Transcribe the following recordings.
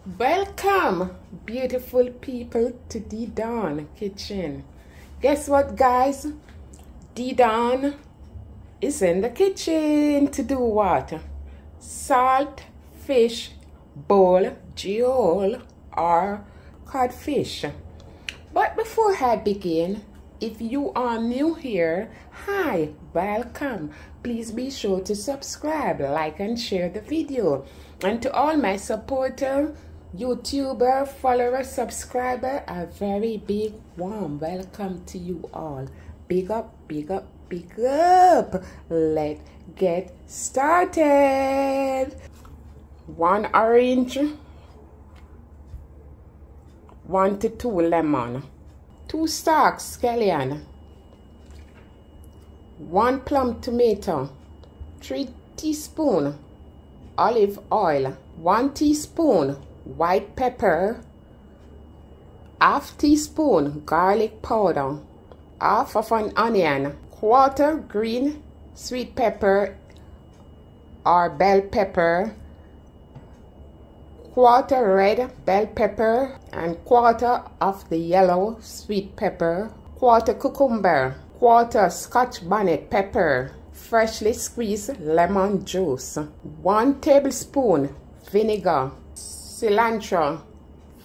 Welcome, beautiful people, to Debone kitchen. Guess what, guys? Debone is in the kitchen to do what? Saltfish Buljhol or codfish. But before I begin, if you are new here, hi, welcome. Please be sure to subscribe, like and share the video. And to all my supporters, YouTuber, follower, subscriber, a very big warm welcome to you all. Big up, big up, big up. Let's get started. 1 orange, 1 to 2 lemon, 2 stalks scallion, 1 plum tomato, 3 teaspoons olive oil, 1 teaspoon white pepper, ½ teaspoon garlic powder, half of an onion, 1/4 green sweet pepper or bell pepper, 1/4 red bell pepper, and 1/4 of the yellow sweet pepper, 1/4 cucumber, 1/4 Scotch bonnet pepper, freshly squeezed lemon juice, 1 tablespoon vinegar, cilantro,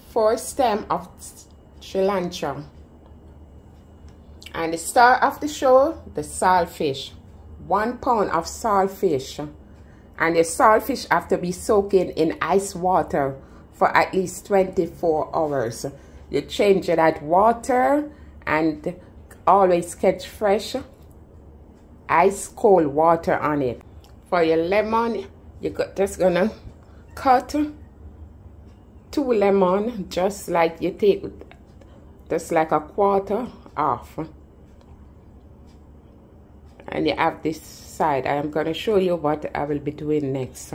4 stems of cilantro, and the star of the show, the saltfish, 1 pound of saltfish. And the saltfish have to be soaking in ice water for at least 24 hours. You change that water and always catch fresh ice cold water on it. For your lemon, you're just gonna cut 2 lemon, just like you take just like a 1/4 off. And you have this side. I am going to show you what I will be doing next.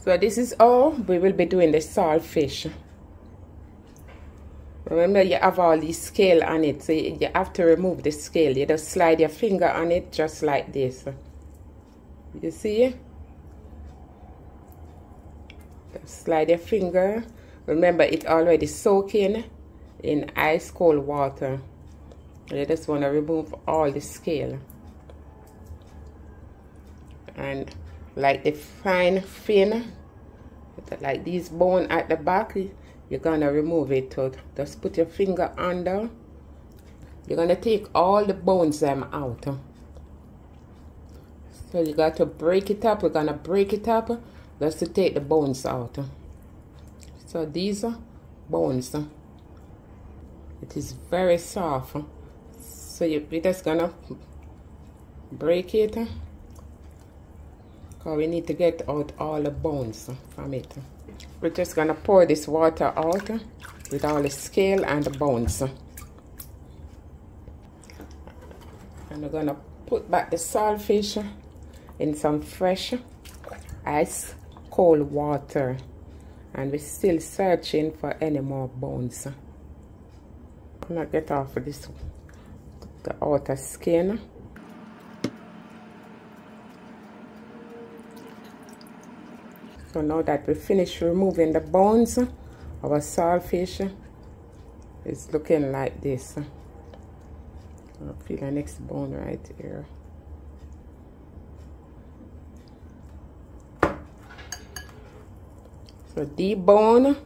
So this is all we will be doing the saltfish. Remember, you have all these scale on it, so you have to remove the scale. You just slide your finger on it just like this. You see? Just slide your finger. Remember, it already soaking in ice cold water. You just want to remove all the scale. And like the fine fin, like these bone at the back, you're going to remove it too. Just put your finger under. You're going to take all the bones them out. So you got to break it up. We're going to break it up just to take the bones out. So these are bones. It is very soft. So we're just gonna break it, because we need to get out all the bones from it. We're just gonna pour this water out with all the scale and the bones. And we're gonna put back the saltfish in some fresh ice cold water. And we're still searching for any more bones. I'm gonna get off of this, the outer skin. So now that we finished removing the bones, our saltfish is looking like this. I'll feel the next bone right here. So debone,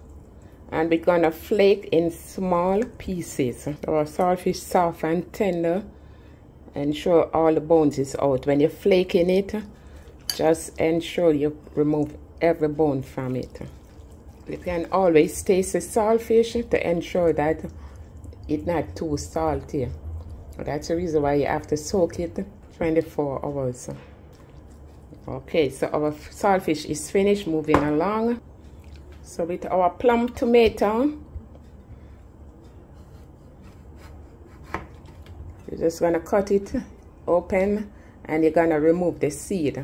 and we're gonna flake in small pieces. Our saltfish soft and tender. Ensure all the bones is out. When you're flaking it, just ensure you remove every bone from it. You can always taste the saltfish to ensure that it's not too salty. That's the reason why you have to soak it 24 hours. Okay, so our saltfish is finished. Moving along. So with our plum tomato, you're just gonna cut it open and you're gonna remove the seed.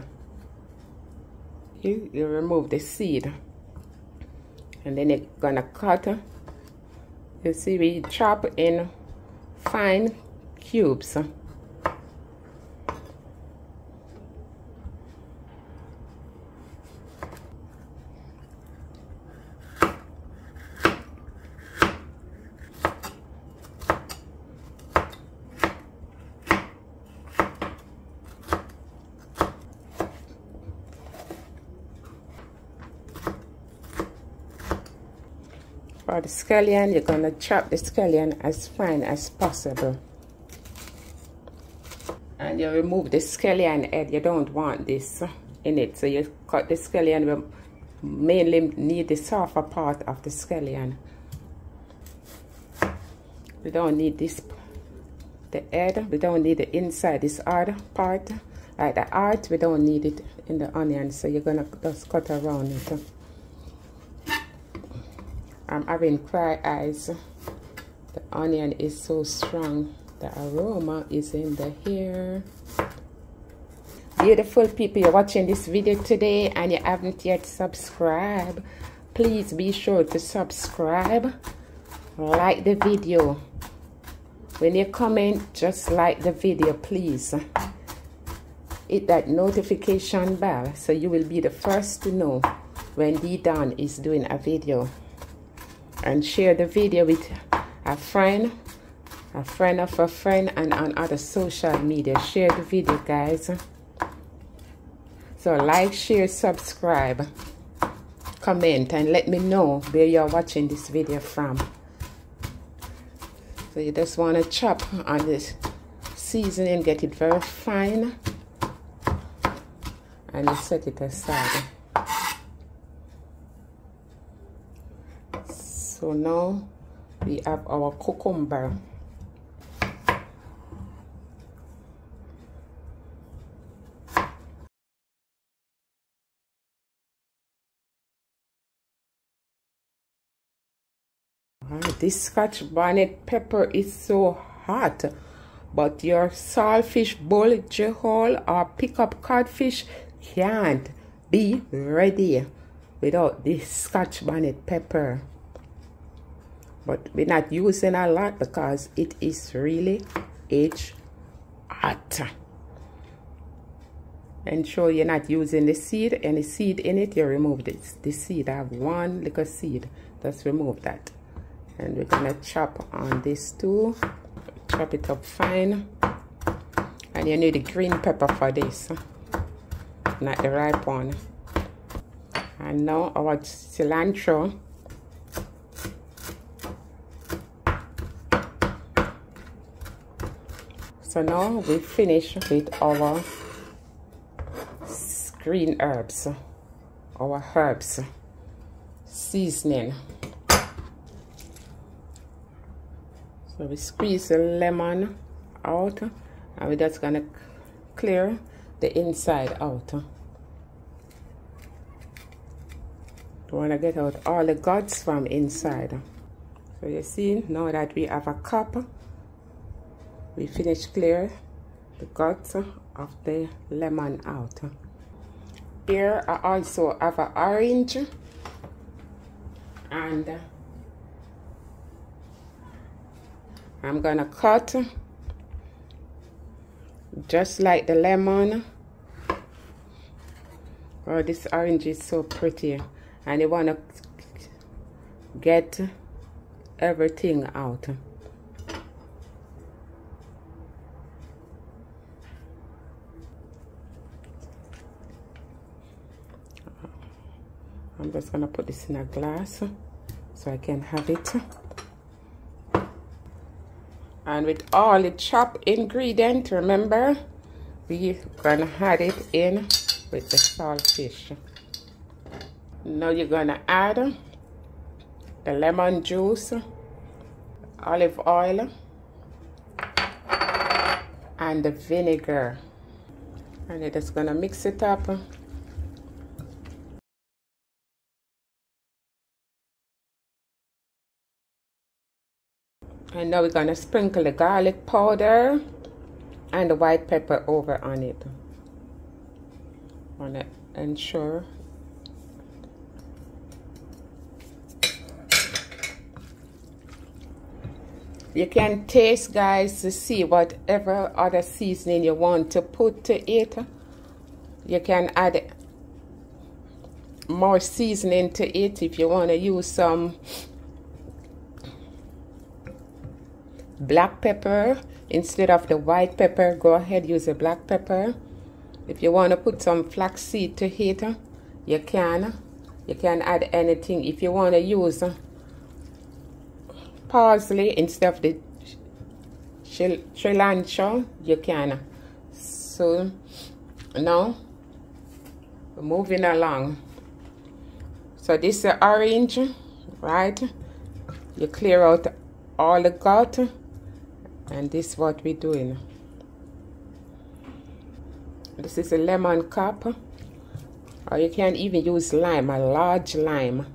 You remove the seed, and then you're gonna cut. You see, we chop in fine cubes. For the scallion, you're gonna chop the scallion as fine as possible. And you remove the scallion head. You don't want this in it. So you cut the scallion. We mainly need the softer part of the scallion. We don't need this, the head. We don't need the inside, this hard part. Like the heart, we don't need it in the onion. So you're gonna just cut around it. I'm having cry eyes. The onion is so strong. The aroma is in the hair. Beautiful people, you're watching this video today and you haven't yet subscribed. Please be sure to subscribe. Like the video. When you comment, just like the video, please. Hit that notification bell so you will be the first to know when Debone is doing a video. And share the video with a friend of a friend, and on other social media. Share the video, guys. So like, share, subscribe, comment, and let me know where you're watching this video from. So you just want to chop on this seasoning, get it very fine, and you set it aside. So now we have our cucumber. This Scotch bonnet pepper is so hot, but your Saltfish Buljhol or pickup codfish can't be ready without this Scotch bonnet pepper. But we're not using a lot because it is really hot. Ensure you're not using the seed. Any seed in it, you remove this. The seed, I have one little seed. Just remove that. And we're gonna chop on this too. Chop it up fine. And you need the green pepper for this, not the ripe one. And now our cilantro. So now we finish with our green herbs, our herbs seasoning. So we squeeze the lemon out, and we're just gonna clear the inside out. We wanna get out all the guts from inside. So you see, now that we have a cup, we finish clear the guts of the lemon out. Here I also have an orange, and I'm gonna cut just like the lemon. Oh, this orange is so pretty, and you wanna get everything out. I'm just gonna put this in a glass so I can have it. And with all the chopped ingredient, remember, we're gonna add it in with the saltfish. Now you're gonna add the lemon juice, olive oil, and the vinegar. And you're just gonna mix it up. And now we're gonna sprinkle the garlic powder and the white pepper over on it. Want to ensure. You can taste, guys, to see whatever other seasoning you want to put to it. You can add more seasoning to it if you want to use some black pepper instead of the white pepper. Go ahead, use a black pepper. If you want to put some flaxseed to it, you can add anything. If you want to use parsley instead of the cilantro, you can. So now we're moving along. So this is orange, right? You clear out all the gut, and this is what we're doing. This is a lemon cap, or you can even use lime, a large lime.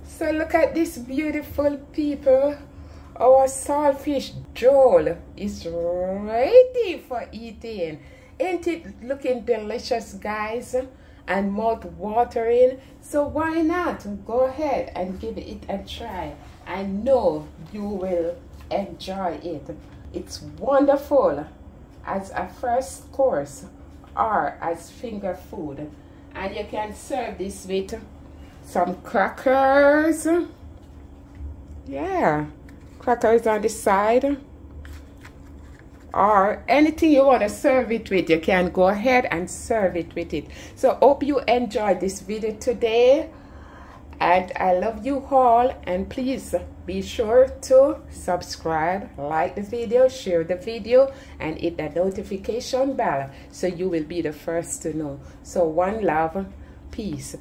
So look at this, beautiful people. Our saltfish Buljhol is ready for eating. Ain't it looking delicious, guys? And mouth watering? So why not go ahead and give it a try? I know you will enjoy it. It's wonderful as a first course or as finger food. And you can serve this with some crackers. Yeah, crackers on the side, or anything you want to serve it with, you can go ahead and serve it with it. So hope you enjoyed this video today, and I love you all, and please be sure to subscribe, like the video, share the video, and hit the notification bell so you will be the first to know. So one love, peace.